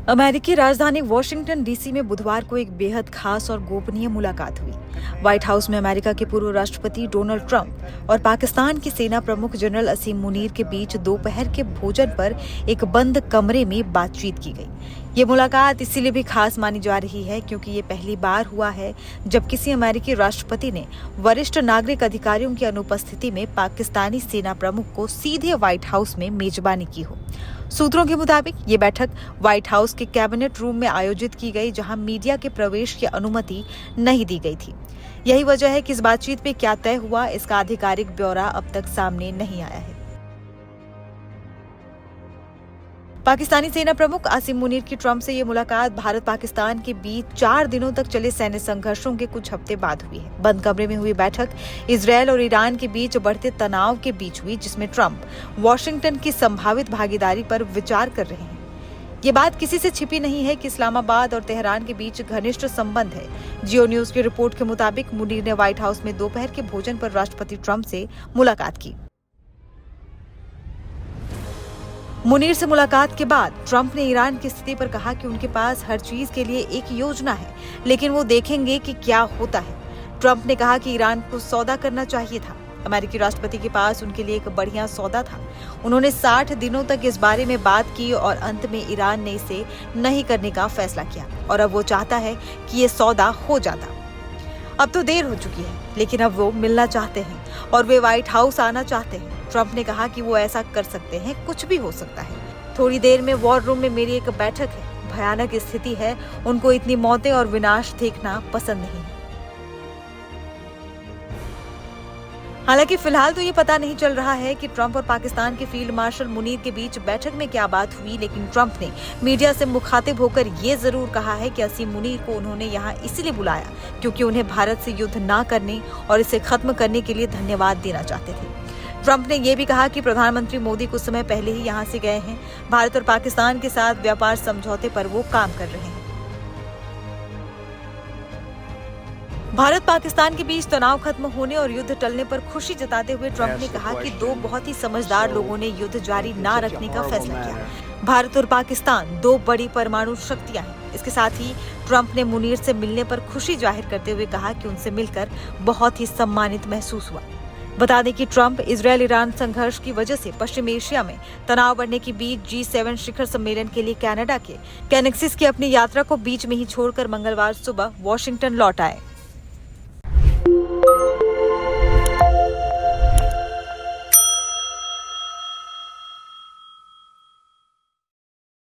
अमेरिकी राजधानी Washington DC में बुधवार को एक बेहद खास और गोपनीय मुलाकात हुई। व्हाइट हाउस में अमेरिका के पूर्व राष्ट्रपति डोनाल्ड ट्रंप और पाकिस्तान के सेना प्रमुख जनरल असीम मुनीर के बीच दोपहर के भोजन पर एक बंद कमरे में बातचीत की गई। ये मुलाकात इसीलिए भी खास मानी जा रही है क्योंकि ये पहली बार हुआ है जब किसी अमेरिकी राष्ट्रपति ने वरिष्ठ नागरिक अधिकारियों की अनुपस्थिति में पाकिस्तानी सेना प्रमुख को सीधे व्हाइट हाउस में मेजबानी की हो। सूत्रों के मुताबिक ये बैठक व्हाइट हाउस के कैबिनेट रूम में आयोजित की गई, जहां मीडिया के प्रवेश की अनुमति नहीं दी गई थी। यही वजह है कि इस बातचीत में क्या तय हुआ, इसका आधिकारिक ब्यौरा अब तक सामने नहीं आया है। पाकिस्तानी सेना प्रमुख आसिम मुनीर की ट्रंप से ये मुलाकात भारत पाकिस्तान के बीच 4 दिनों तक चले सैन्य संघर्षों के कुछ हफ्ते बाद हुई है। बंद कमरे में हुई बैठक इजरायल और ईरान के बीच बढ़ते तनाव के बीच हुई, जिसमें ट्रंप वॉशिंगटन की संभावित भागीदारी पर विचार कर रहे हैं। ये बात किसी से छिपी नहीं है कि इस्लामाबाद और तेहरान के बीच घनिष्ठ संबंध है। जियो न्यूज की रिपोर्ट के मुताबिक मुनीर ने व्हाइट हाउस में दोपहर के भोजन पर राष्ट्रपति ट्रंप से मुलाकात की। मुनीर से मुलाकात के बाद ट्रंप ने ईरान की स्थिति पर कहा कि उनके पास हर चीज के लिए एक योजना है, लेकिन वो देखेंगे कि क्या होता है। ट्रंप ने कहा कि ईरान को सौदा करना चाहिए था। अमेरिकी राष्ट्रपति के पास उनके लिए एक बढ़िया सौदा था। उन्होंने 60 दिनों तक इस बारे में बात की और अंत में ईरान ने इसे नहीं करने का फैसला किया और अब वो चाहता है कि ये सौदा हो जाता। अब तो देर हो चुकी है, लेकिन अब वो मिलना चाहते हैं और वे व्हाइट हाउस आना चाहते हैं। ट्रंप ने कहा कि वो ऐसा कर सकते हैं, कुछ भी हो सकता है। थोड़ी देर में वॉर रूम में मेरी एक बैठक है। भयानक स्थिति है, उनको इतनी मौतें और विनाश देखना पसंद नहीं है। हालांकि फिलहाल तो ये पता नहीं चल रहा है कि ट्रंप और पाकिस्तान के फील्ड मार्शल मुनीर के बीच बैठक में क्या बात हुई, लेकिन ट्रंप ने मीडिया से मुखातिब होकर ये जरूर कहा है कि असीम मुनीर को उन्होंने यहाँ इसलिए बुलाया क्योंकि उन्हें भारत से युद्ध न करने और इसे खत्म करने के लिए धन्यवाद देना चाहते थे। ट्रंप ने यह भी कहा कि प्रधानमंत्री मोदी कुछ समय पहले ही यहाँ से गए हैं। भारत और पाकिस्तान के साथ व्यापार समझौते पर वो काम कर रहे हैं। भारत पाकिस्तान के बीच तनाव खत्म होने और युद्ध टलने पर खुशी जताते हुए ट्रंप ने कहा कि दो बहुत ही समझदार लोगों ने युद्ध जारी न रखने का फैसला किया। भारत और पाकिस्तान दो बड़ी परमाणु शक्तियां हैं। इसके साथ ही ट्रंप ने मुनीर से मिलने पर खुशी जाहिर करते हुए कहा कि उनसे मिलकर बहुत ही सम्मानित महसूस हुआ। बता दें कि ट्रंप इजरायल ईरान संघर्ष की वजह से पश्चिम एशिया में तनाव बढ़ने के बीच G7 शिखर सम्मेलन के लिए कनाडा के केनेक्सिस की अपनी यात्रा को बीच में ही छोड़कर मंगलवार सुबह वॉशिंगटन लौट आए।